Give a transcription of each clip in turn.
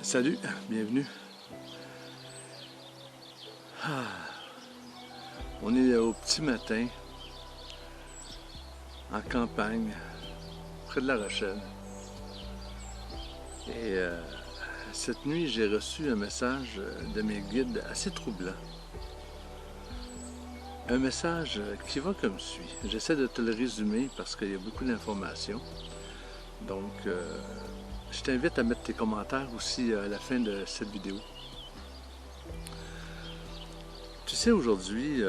Salut, bienvenue. On est au petit matin, en campagne, près de La Rochelle. Et cette nuit, j'ai reçu un message de mes guides assez troublant. Un message qui va comme suit. J'essaie de te le résumer parce qu'il y a beaucoup d'informations. Donc, je t'invite à mettre tes commentaires aussi à la fin de cette vidéo. Tu sais, aujourd'hui,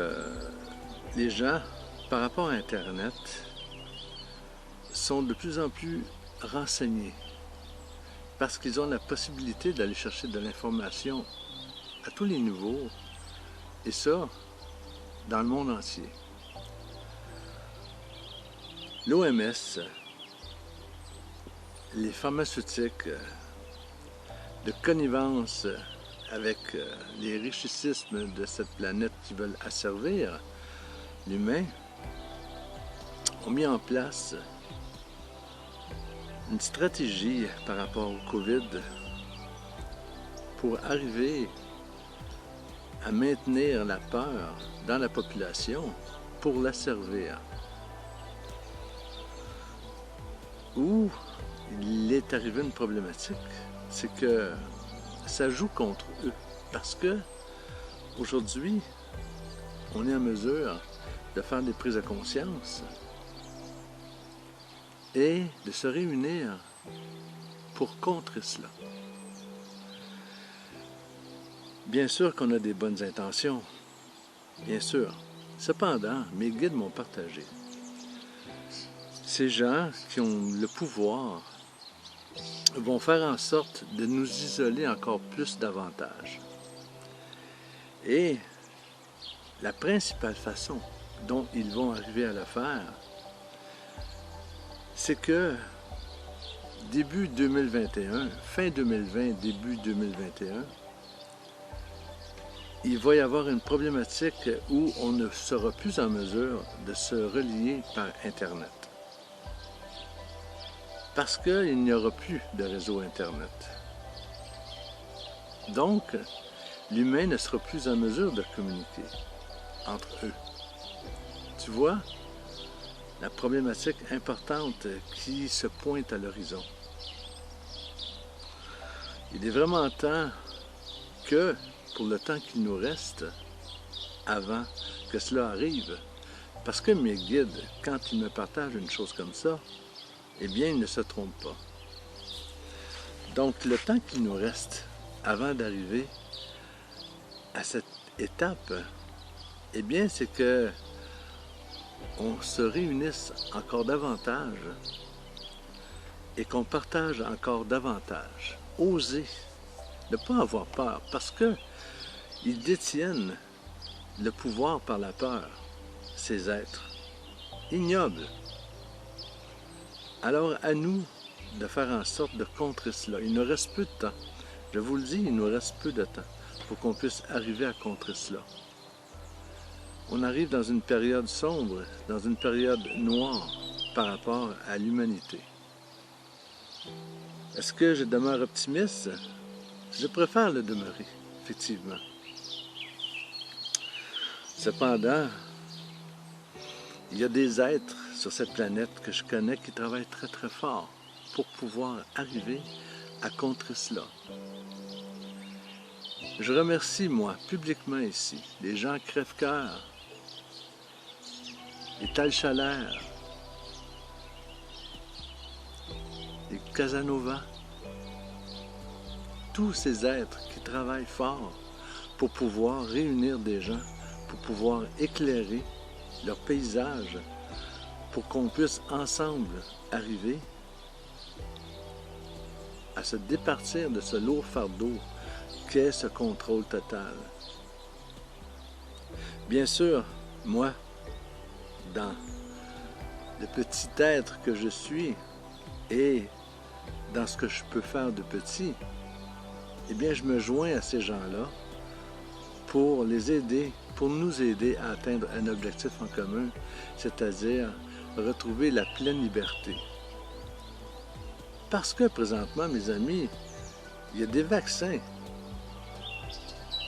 les gens, par rapport à Internet, sont de plus en plus renseignés parce qu'ils ont la possibilité d'aller chercher de l'information à tous les niveaux, et ça, dans le monde entier. L'OMS, les pharmaceutiques, de connivence avec les richissismes de cette planète qui veulent asservir l'humain, ont mis en place une stratégie par rapport au COVID pour arriver à maintenir la peur dans la population pour l'asservir. Où il est arrivé une problématique, c'est que ça joue contre eux. Parce que aujourd'hui, on est en mesure de faire des prises de conscience et de se réunir pour contrer cela. Bien sûr qu'on a des bonnes intentions, bien sûr. Cependant, mes guides m'ont partagé. Ces gens qui ont le pouvoir vont faire en sorte de nous isoler encore plus davantage. Et la principale façon dont ils vont arriver à le faire, c'est que début 2021, fin 2020, début 2021, il va y avoir une problématique où on ne sera plus en mesure de se relier par Internet. Parce qu'il n'y aura plus de réseau Internet. Donc, l'humain ne sera plus en mesure de communiquer entre eux. Tu vois la problématique importante qui se pointe à l'horizon. Il est vraiment temps que, pour le temps qu'il nous reste, avant que cela arrive, parce que mes guides, quand ils me partagent une chose comme ça, eh bien, ils ne se trompent pas. Donc, le temps qu'il nous reste avant d'arriver à cette étape, eh bien, c'est que on se réunisse encore davantage et qu'on partage encore davantage. Oser, ne pas avoir peur, parce que ils détiennent le pouvoir par la peur, ces êtres ignobles. Alors, à nous de faire en sorte de contrer cela. Il nous reste peu de temps. Je vous le dis, il nous reste peu de temps pour qu'on puisse arriver à contrer cela. On arrive dans une période sombre, dans une période noire par rapport à l'humanité. Est-ce que je demeure optimiste? Je préfère le demeurer, effectivement. Cependant, il y a des êtres sur cette planète que je connais qui travaillent très très fort pour pouvoir arriver à contrer cela. Je remercie, moi, publiquement ici, les gens crève-cœur, les Talchalaire, les Casanova, tous ces êtres qui travaillent fort pour pouvoir réunir des gens, pour pouvoir éclairer leur paysage, pour qu'on puisse ensemble arriver à se départir de ce lourd fardeau qu'est ce contrôle total. Bien sûr, moi, dans le petit être que je suis et dans ce que je peux faire de petit, eh bien, je me joins à ces gens-là pour les aider, pour nous aider à atteindre un objectif en commun, c'est-à-dire retrouver la pleine liberté. Parce que présentement, mes amis, il y a des vaccins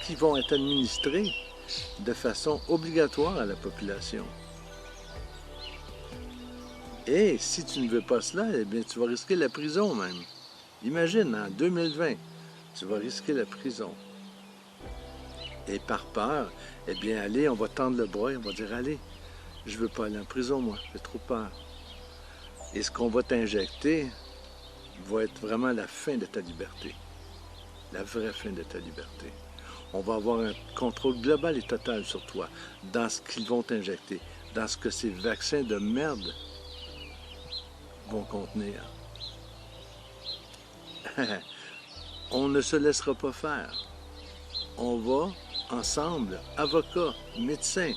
qui vont être administrés de façon obligatoire à la population. Et si tu ne veux pas cela, eh bien, tu vas risquer la prison même. Imagine, en 2020, tu vas risquer la prison. Et par peur, eh bien, allez, on va tendre le bras et on va dire, allez, je ne veux pas aller en prison, moi, j'ai trop peur. Et ce qu'on va t'injecter va être vraiment la fin de ta liberté. La vraie fin de ta liberté. On va avoir un contrôle global et total sur toi, dans ce qu'ils vont t'injecter, dans ce que ces vaccins de merde vont contenir. On ne se laissera pas faire. On va, ensemble, avocats, médecins,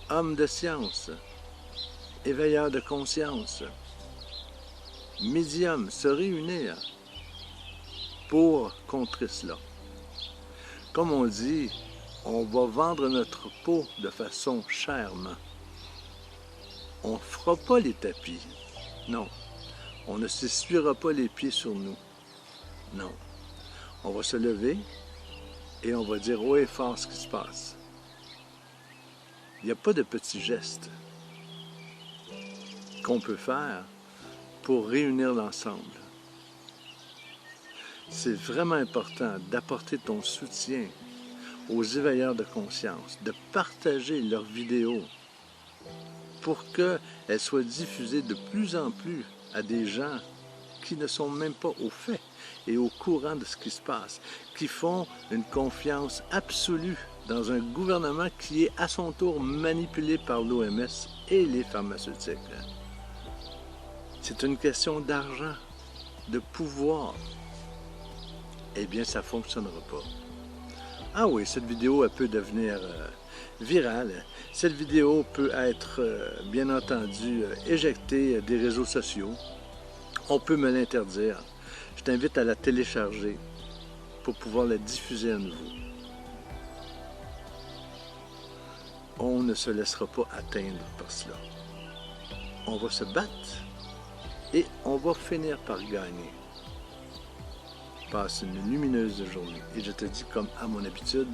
hommes de science, éveilleurs de conscience, médiums, se réunir pour contrer cela. Comme on dit, on va vendre notre peau de façon chèrement. On ne fera pas les tapis. Non. On ne s'essuiera pas les pieds sur nous. Non. On va se lever et on va dire haut et fort ce qui se passe. Il n'y a pas de petits gestes qu'on peut faire pour réunir l'ensemble. C'est vraiment important d'apporter ton soutien aux éveilleurs de conscience, de partager leurs vidéos pour qu'elles soient diffusées de plus en plus à des gens qui ne sont même pas au fait et au courant de ce qui se passe, qui font une confiance absolue dans un gouvernement qui est à son tour manipulé par l'OMS et les pharmaceutiques. C'est une question d'argent, de pouvoir. Eh bien, ça ne fonctionnera pas. Ah oui, cette vidéo, elle peut devenir virale. Cette vidéo peut être, bien entendu, éjectée des réseaux sociaux. On peut me l'interdire. Je t'invite à la télécharger pour pouvoir la diffuser à nouveau. On ne se laissera pas atteindre par cela. On va se battre et on va finir par gagner. Passe une lumineuse journée. Et je te dis, comme à mon habitude,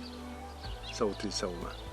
sauter sautement.